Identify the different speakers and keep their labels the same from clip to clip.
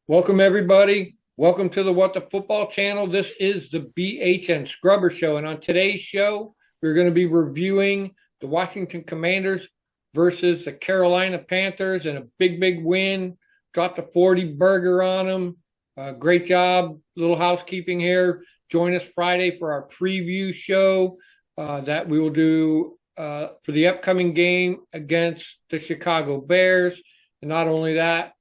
Speaker 1: Welcome, everybody. Welcome to the What the Football channel. This is the BHN Scrubber Show. And on today's show, we're going to be reviewing the Washington Commanders versus the Carolina Panthers and a big win. Dropped a 40 burger on them. Great job. Little housekeeping here. Join us Friday for our preview show that we will do for the upcoming game against the Chicago Bears. And not only that,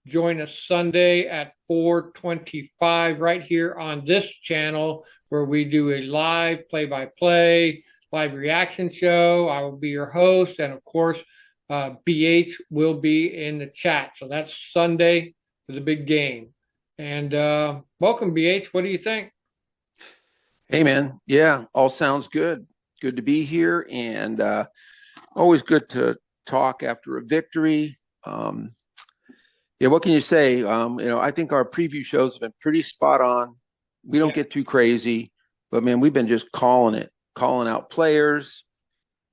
Speaker 1: join us Sunday at 4:25 right here on this channel where we do a live play-by-play, live reaction show. I will be your host, and of course, BH will be in the chat. So that's Sunday for the big game. And welcome, BH. What do you think?
Speaker 2: Hey, man. Yeah, all sounds good. Good to be here, and always good to talk after a victory. Yeah, what can you say? I think our preview shows have been pretty spot on. We don't get too crazy, but man, we've been just calling out players,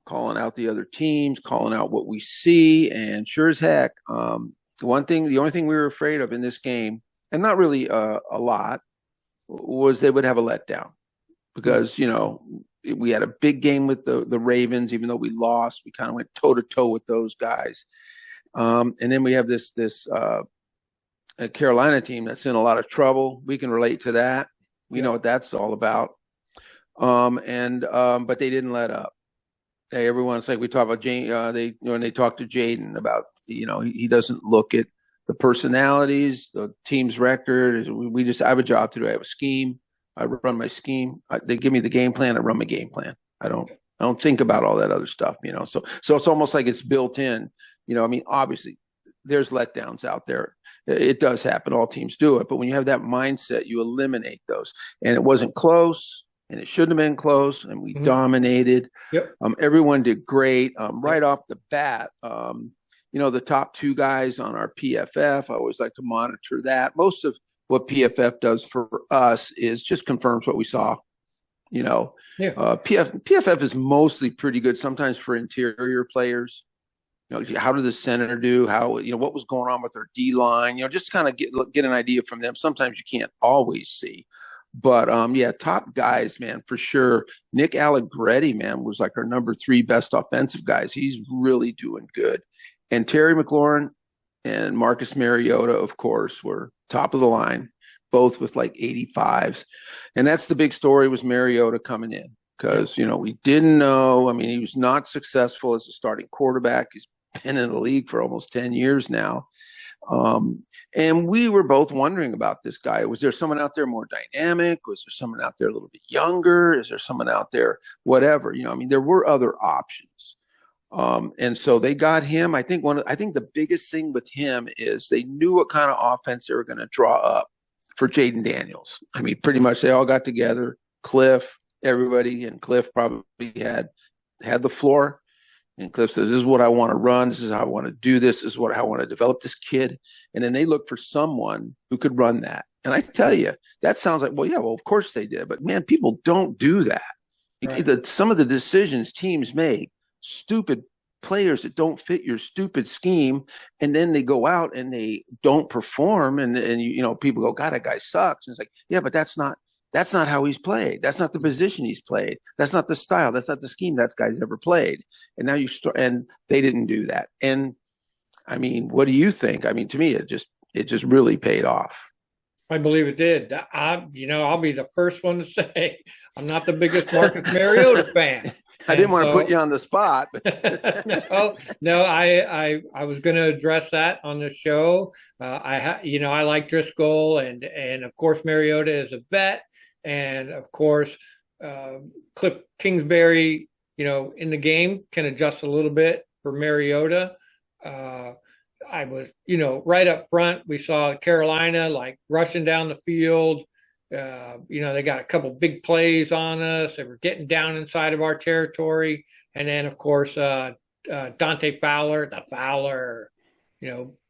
Speaker 2: calling out the other teams, calling out what we see, and sure as heck, the only thing we were afraid of in this game, and not really a lot, was they would have a letdown because we had a big game with the Ravens, even though we lost, we kind of went toe to toe with those guys. And then we have this a Carolina team that's in a lot of trouble. We can relate to that. We know what that's all about. But they didn't let up. Everyone's like, we talk about when they talk to Jaden about, he doesn't look at the personalities, the team's record. I have a job to do. I have a scheme. I run my scheme. They give me the game plan. I run my game plan. I don't think about all that other stuff, So it's almost like it's built in. Obviously, there's letdowns out there. It does happen. All teams do it. But when you have that mindset, you eliminate those. And it wasn't close, and it shouldn't have been close, and we dominated.
Speaker 1: Yep.
Speaker 2: Everyone did great. Right off the bat, the top two guys on our PFF, I always like to monitor that. Most of what PFF does for us is just confirms what we saw. PFF is mostly pretty good sometimes for interior players. How did the center do? What was going on with their D line? Just kind of get an idea from them. Sometimes you can't always see, but top guys, man, for sure. Nick Allegretti, man, was like our number 3 best offensive guys. He's really doing good. And Terry McLaurin and Marcus Mariota, of course, were top of the line, both with like 85s. And that's the big story, was Mariota coming in because, we didn't know. I mean, he was not successful as a starting quarterback. He's been in the league for almost 10 years now. And we were both wondering about this guy. Was there someone out there more dynamic? Was there someone out there a little bit younger? Is there someone out there, whatever? There were other options. And so they got him. I think the biggest thing with him is they knew what kind of offense they were going to draw up for Jaden Daniels. I mean, pretty much they all got together, Cliff, everybody, and Cliff probably had the floor. And Cliff said, this is what I want to run. This is how I want to do this. This is what I want to develop this kid. And then they looked for someone who could run that. And I tell you, that sounds like, of course they did. But, man, people don't do that. Right. Some of the decisions teams make, stupid players that don't fit your stupid scheme, and then they go out and they don't perform. And people go, God, that guy sucks. And it's like, yeah, but that's not how he's played. That's not the position he's played. That's not the style. That's not the scheme that guy's ever played. And now and they didn't do that. And I mean, what do you think? I mean, to me, it just really paid off.
Speaker 1: I believe it did. I'll be the first one to say I'm not the biggest Marcus Mariota fan.
Speaker 2: I didn't want to put you on the spot.
Speaker 1: No, I was going to address that on the show. I like Driscoll and of course Mariota is a vet, and of course Cliff Kingsbury, in the game can adjust a little bit for Mariota. I was, right up front, we saw Carolina like rushing down the field. They got a couple big plays on us. They were getting down inside of our territory. And then, of course, Dante Fowler,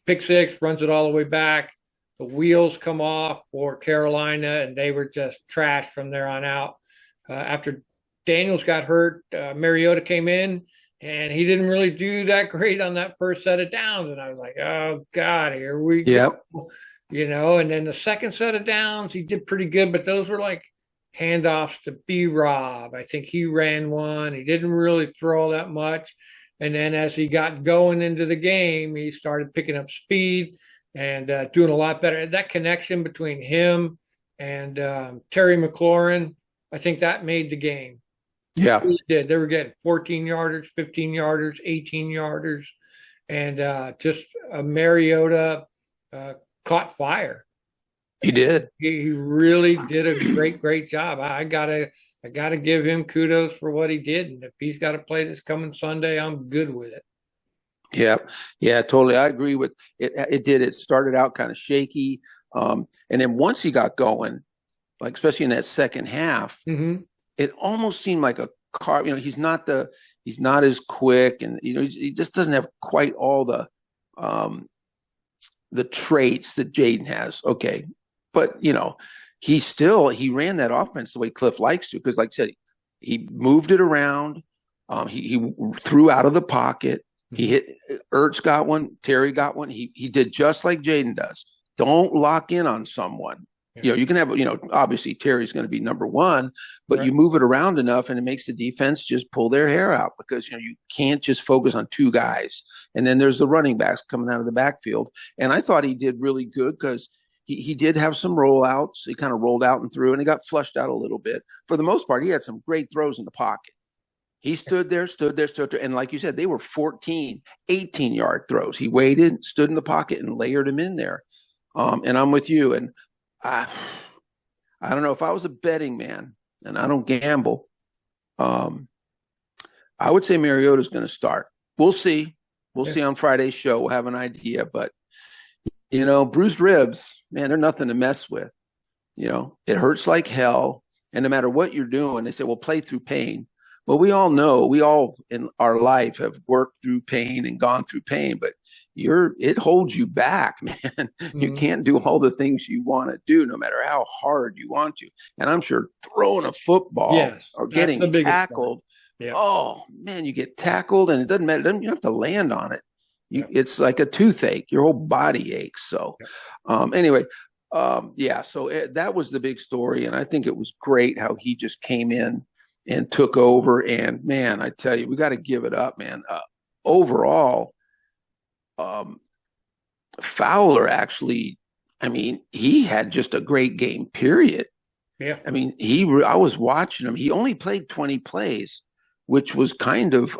Speaker 1: pick six, runs it all the way back. The wheels come off for Carolina, and they were just trashed from there on out. After Daniels got hurt, Mariota came in, and he didn't really do that great on that first set of downs. And I was like, oh, God, here we go. And then the second set of downs, he did pretty good, but those were like handoffs to B Rob. I think he ran one. He didn't really throw that much. And then as he got going into the game, he started picking up speed and doing a lot better. That connection between him and Terry McLaurin, I think that made the game.
Speaker 2: Yeah,
Speaker 1: They did. They were getting 14 yarders, 15 yarders, 18 yarders, and just Mariota caught fire.
Speaker 2: he did.
Speaker 1: He really did a great job. I gotta give him kudos for what he did. And if he's got to play this coming Sunday, I'm good with it.
Speaker 2: Yeah, yeah, totally. I agree with it. It did. It started out kind of shaky, and then once he got going, like especially in that second half,
Speaker 1: Mm-hmm.
Speaker 2: it almost seemed like a car. He's not as quick, and he just doesn't have quite all the traits that Jaden has. Okay, but he ran that offense the way Cliff likes to, because like I said, he moved it around. He threw out of the pocket. He hit Ertz got one, Terry got one. He did just like Jaden does. Don't lock in on someone. You can have, obviously Terry's going to be number one, but
Speaker 1: Right.
Speaker 2: you move it around enough and it makes the defense just pull their hair out, because, you can't just focus on two guys. And then there's the running backs coming out of the backfield. And I thought he did really good, because he did have some rollouts. He kind of rolled out and through, and he got flushed out a little bit. For the most part, he had some great throws in the pocket. He stood there. And like you said, they were 14, 18-yard throws. He waited, stood in the pocket, and layered him in there. And I'm with you. And I don't know, if I was a betting man, and I don't gamble, I would say Mariota's going to start. We'll see. We'll see on Friday's show. We'll have an idea. But, bruised ribs, man, they're nothing to mess with. It hurts like hell. And no matter what you're doing, they say, well, play through pain. Well, we all in our life have worked through pain and gone through pain, but it holds you back, man. Mm-hmm. You can't do all the things you want to do, no matter how hard you want to. And I'm sure throwing a football or getting tackled. Yeah. Oh man, you get tackled and it doesn't matter. You don't have to land on it. It's like a toothache. Your whole body aches. So anyway, so that was the big story. And I think it was great how he just came in and took over. And man, I tell you, we got to give it up, man. Overall, Fowler actually, he had just a great game, period.
Speaker 1: Yeah.
Speaker 2: I was watching him. He only played 20 plays, which was kind of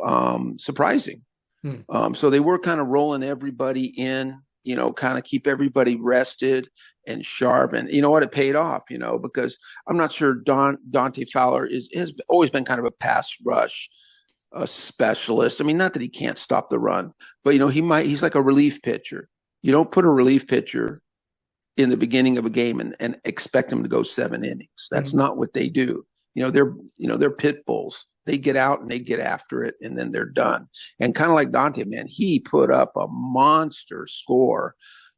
Speaker 2: surprising. So they were kind of rolling everybody in, kind of keep everybody rested and sharp. And you know what? It paid off, because I'm not sure Dante Fowler has always been kind of a pass rush specialist. Not that he can't stop the run, but he's like a relief pitcher. You don't put a relief pitcher in the beginning of a game and expect him to go 7 innings. That's not what they do. They're pit bulls. They get out and they get after it, and then they're done. And kind of like Dante, man, he put up a monster score,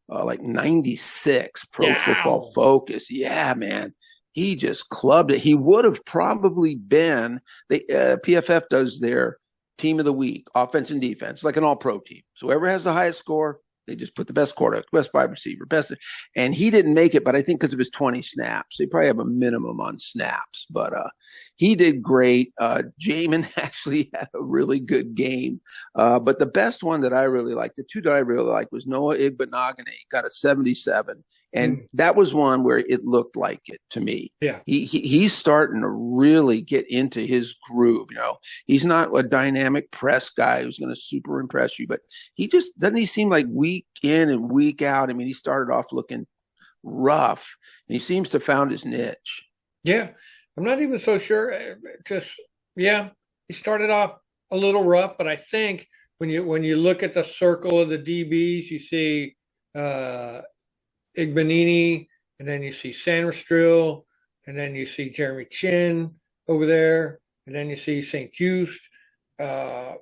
Speaker 2: like 96 Pro Football Focus. Yeah, man. He just clubbed it. He would have probably been PFF does their team of the week, offense and defense, like an all-pro team. So whoever has the highest score, they just put the best quarterback, best wide receiver, and he didn't make it, but I think because of his 20 snaps. They probably have a minimum on snaps, but he did great. Jamin actually had a really good game. But the best one that I really liked, the two that I really liked, was Noah Igbenogany, got a 77. And that was one where it looked like it to me.
Speaker 1: Yeah.
Speaker 2: He's starting to really get into his groove. He's not a dynamic press guy who's going to super impress you, but doesn't he seem like week in and week out? He started off looking rough, and he seems to have found his niche.
Speaker 1: Yeah. I'm not even so sure. He started off a little rough, but I think when you look at the circle of the DBs, you see Igbenini, and then you see Sanders-Strill, and then you see Jeremy Chin over there, and then you see St. Just, and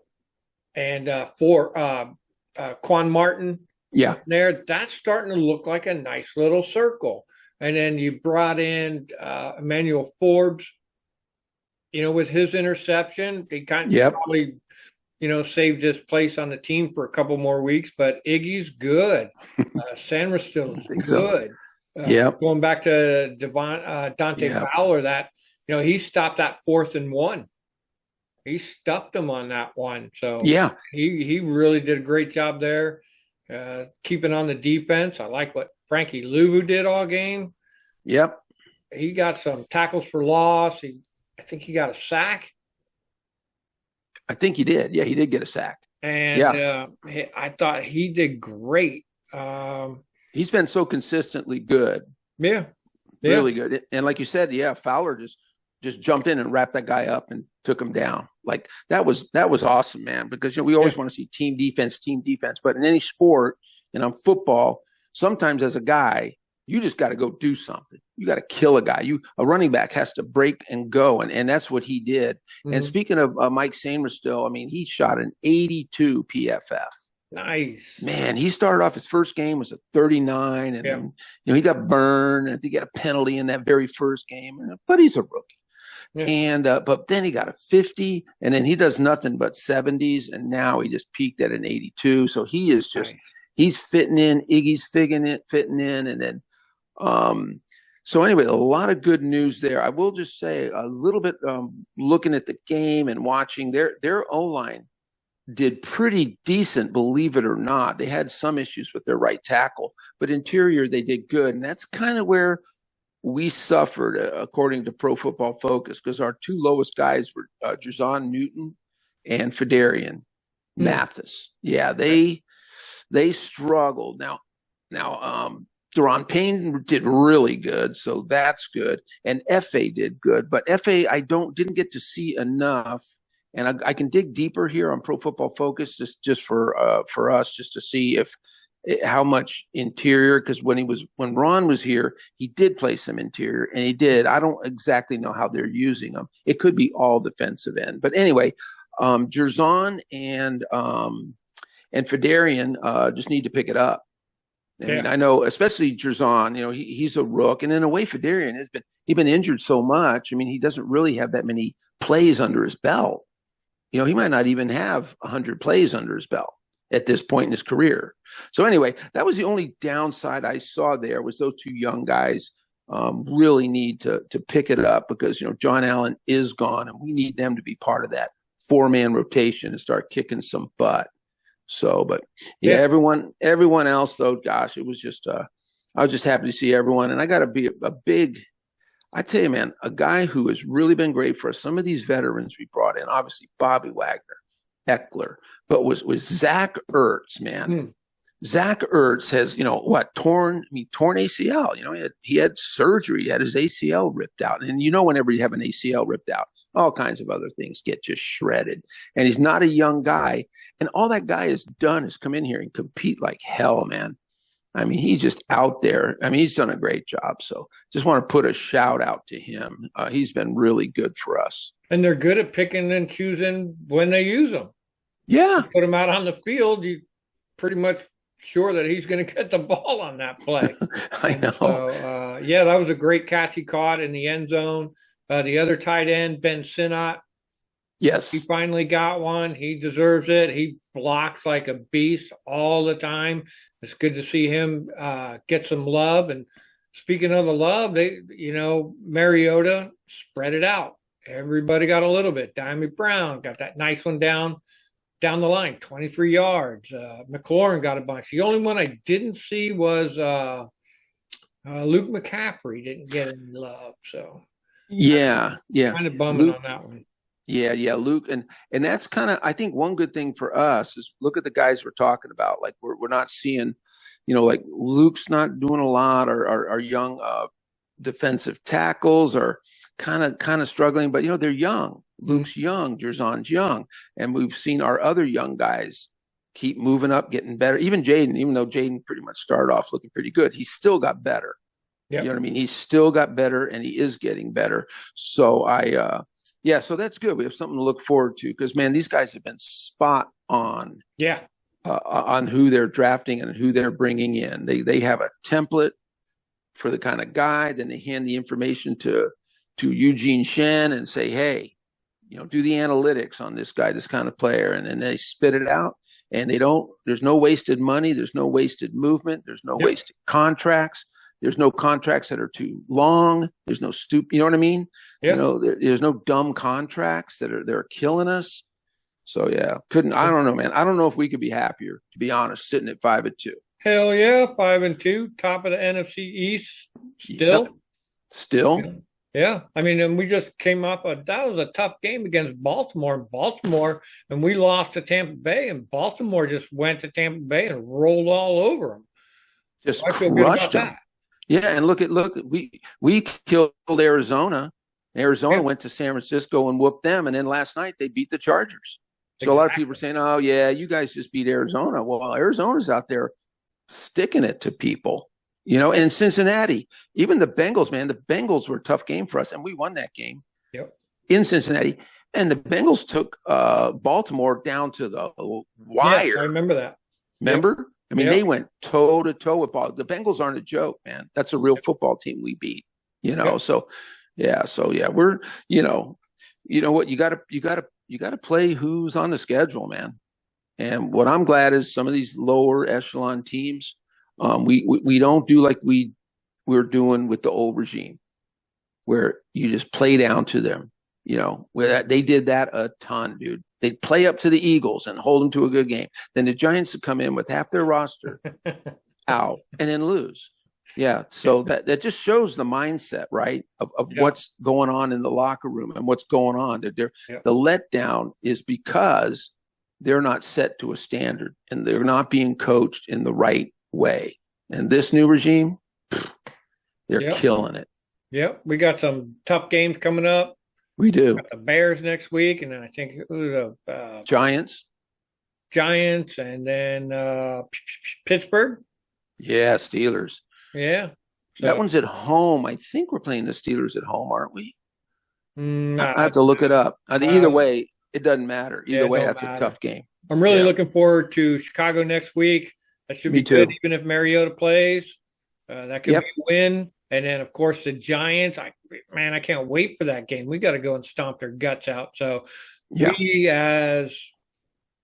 Speaker 1: Quan Martin.
Speaker 2: Yeah.
Speaker 1: There, that's starting to look like a nice little circle. And then you brought in Emmanuel Forbes, with his interception. He kind of probably saved his place on the team for a couple more weeks. But Iggy's good. Sandra still
Speaker 2: I
Speaker 1: is
Speaker 2: think so.
Speaker 1: good.
Speaker 2: Yep.
Speaker 1: Going back to Dante
Speaker 2: Yep.
Speaker 1: Fowler, that he stopped that 4th and 1. He stuffed him on that one. So
Speaker 2: Yeah.
Speaker 1: he really did a great job there, keeping on the defense. I like what Frankie Luvu did all game.
Speaker 2: Yep.
Speaker 1: He got some tackles for loss. I think he got a sack,
Speaker 2: I think he did. Yeah, he did get a sack.
Speaker 1: and
Speaker 2: Yeah.
Speaker 1: I thought he did great.
Speaker 2: He's been so consistently good.
Speaker 1: Yeah, yeah,
Speaker 2: Really good. And like you said, yeah, Fowler just jumped in and wrapped that guy up and took him down. Like that was awesome, man, because we always
Speaker 1: yeah.
Speaker 2: want to see team defense, but in any sport, football, sometimes as a guy, you just got to go do something. You got to kill a guy. A running back has to break and go, and that's what he did. And
Speaker 1: Mhm.
Speaker 2: speaking of Mike Sainristil, I mean, he shot an 82 PFF.
Speaker 1: Nice.
Speaker 2: Man, he started off his first game was a 39, and
Speaker 1: Yeah,
Speaker 2: then he got burned. I think he got a penalty in that very first game, but he's a rookie.
Speaker 1: yeah.
Speaker 2: And but then he got a 50, and then he does nothing but 70s, and now he just peaked at an 82. So he is just
Speaker 1: Nice.
Speaker 2: he's fitting in. Iggy's fitting in, and then so anyway, a lot of good news there. I will just say a little bit looking at the game and watching their O line did pretty decent, believe it or not. They had some issues with their right tackle, but interior they did good, and that's kind of where we suffered, according to Pro Football Focus, because our two lowest guys were Jerzon Newton and Fedarian
Speaker 1: Hmm.
Speaker 2: Mathis. Yeah, they struggled. Now, Deron Payne did really good, so that's good, and Fa did good, but Fa I didn't get to see enough. And I can dig deeper here on Pro Football Focus just for us just to see if how much interior, because when Ron was here, he did play some interior, and he did. I don't exactly know how they're using them. It could be all defensive end, but anyway, Jerzon and Fedarian just need to pick it up. I mean,
Speaker 1: Yeah.
Speaker 2: I know, especially Jerzon, he's a rook, and in a way, Fedarian he's been injured so much. I mean, he doesn't really have that many plays under his belt. He might not even have 100 plays under his belt at this point in his career. So anyway, that was the only downside I saw there was those two young guys really need to pick it up because, John Allen is gone, and we need them to be part of that 4-man rotation and start kicking some butt. So, but yeah,
Speaker 1: Yeah.
Speaker 2: everyone else though, gosh, it was just, I was just happy to see everyone. And I got to be a big, I tell you, man, a guy who has really been great for us. Some of these veterans we brought in, obviously Bobby Wagner, Eckler, but was Zach Ertz, man.
Speaker 1: Hmm.
Speaker 2: Zach Ertz has, torn ACL. He had surgery, he had his ACL ripped out. And whenever you have an ACL ripped out, all kinds of other things get just shredded. And he's not a young guy. And all that guy has done is come in here and compete like hell, man. I mean, he's just out there. I mean, he's done a great job. So just want to put a shout out to him. He's been really good for us.
Speaker 1: And they're good at picking and choosing when they use them.
Speaker 2: Yeah.
Speaker 1: You put him out on the field, you pretty much sure that he's going to get the ball on that play.
Speaker 2: I know.
Speaker 1: So, yeah, that was a great catch he caught in the end zone. The other tight end, Ben Sinnott,
Speaker 2: Yes.
Speaker 1: he finally got one. He deserves it. He blocks like a beast all the time. It's good to see him get some love. And speaking of the love, Mariota spread it out. Everybody got a little bit. Diamond Brown got that nice one down the line, 23 yards. McLaurin got a bunch. The only one I didn't see was Luke McCaffrey didn't get any love. So
Speaker 2: yeah,
Speaker 1: kind of bumming on that one.
Speaker 2: Yeah, Luke, and that's kind of, I think, one good thing for us is look at the guys we're talking about. Like we're not seeing, like Luke's not doing a lot, or our young defensive tackles are kind of struggling, but they're young. Luke's young, Jerzon's young, and we've seen our other young guys keep moving up, getting better. Even Jaden, even though Jaden pretty much started off looking pretty good, he's still got better. Yep. You know what I mean? He's still got better, and he is getting better. So yeah, so that's good. We have something to look forward to because, man, these guys have been spot on.
Speaker 1: Yeah.
Speaker 2: On who they're drafting and who they're bringing in. They have a template for the kind of guy. Then they hand the information to Eugene Shen and say, hey, do the analytics on this guy, this kind of player, and then they spit it out. And there's no wasted money. There's no wasted movement. There's no wasted contracts. There's no contracts that are too long. There's no you know what I mean?
Speaker 1: Yep.
Speaker 2: There's no dumb contracts they're killing us. So yeah, I don't know, man. I don't know if we could be happier, to be honest, sitting at 5-2.
Speaker 1: Hell yeah, 5-2, top of the NFC East still.
Speaker 2: Yep. Still.
Speaker 1: Yeah. I mean, and we just came off that was a tough game against Baltimore. And we lost to Tampa Bay, and Baltimore just went to Tampa Bay and rolled all over them.
Speaker 2: Just crushed them. Yeah, and look, we killed Arizona. Arizona went to San Francisco and whooped them, and then last night they beat the Chargers. So a lot of people are saying, "Oh yeah, you guys just beat Arizona." Well, Arizona's out there sticking it to people. And Cincinnati, even the Bengals, man, the Bengals were a tough game for us, and we won that game in Cincinnati. And the Bengals took Baltimore down to the wire.
Speaker 1: Yeah, I remember that.
Speaker 2: Remember? Yep. I mean, they went toe to toe with Baltimore. The Bengals aren't a joke, man. That's a real football team we beat. So we're you know what, you gotta play who's on the schedule, man. And what I'm glad is some of these lower echelon teams. We don't do like we were doing with the old regime, where you just play down to them. Where they did that a ton, dude. They'd play up to the Eagles and hold them to a good game. Then the Giants would come in with half their roster out and then lose. Yeah, so that just shows the mindset, right, of what's going on in the locker room and what's going on. The letdown is because they're not set to a standard and they're not being coached in the right way. And this new regime, they're killing it.
Speaker 1: Yep. We got some tough games coming up.
Speaker 2: We do.
Speaker 1: The Bears next week, and then I think
Speaker 2: Giants,
Speaker 1: and then Pittsburgh.
Speaker 2: Yeah, Steelers.
Speaker 1: Yeah.
Speaker 2: So, that one's at home. I think we're playing the Steelers at home, aren't we? I have to look it up. Either way, it doesn't matter. Either way, that's a tough game.
Speaker 1: I'm really looking forward to Chicago next week. That should be good, even if Mariota plays. That could be a win. And then, of course, the Giants. I can't wait for that game. We got to go and stomp their guts out. So we, as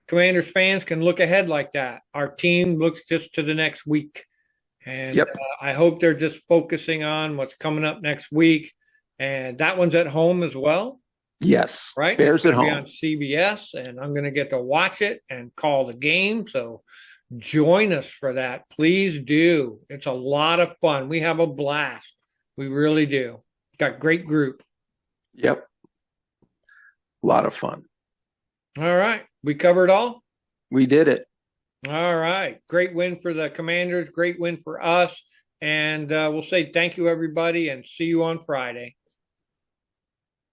Speaker 1: Commanders fans, can look ahead like that. Our team looks just to the next week. And I hope they're just focusing on what's coming up next week. And that one's at home as well.
Speaker 2: Yes.
Speaker 1: Right?
Speaker 2: Bears at home.
Speaker 1: On CBS, and I'm going to get to watch it and call the game. So join us for that. Please do. It's a lot of fun. We have a blast. We really do. Got great group.
Speaker 2: Yep. A lot of fun.
Speaker 1: All right. We covered all?
Speaker 2: We did it.
Speaker 1: All right. Great win for the Commanders. Great win for us. And we'll say thank you, everybody, and see you on Friday.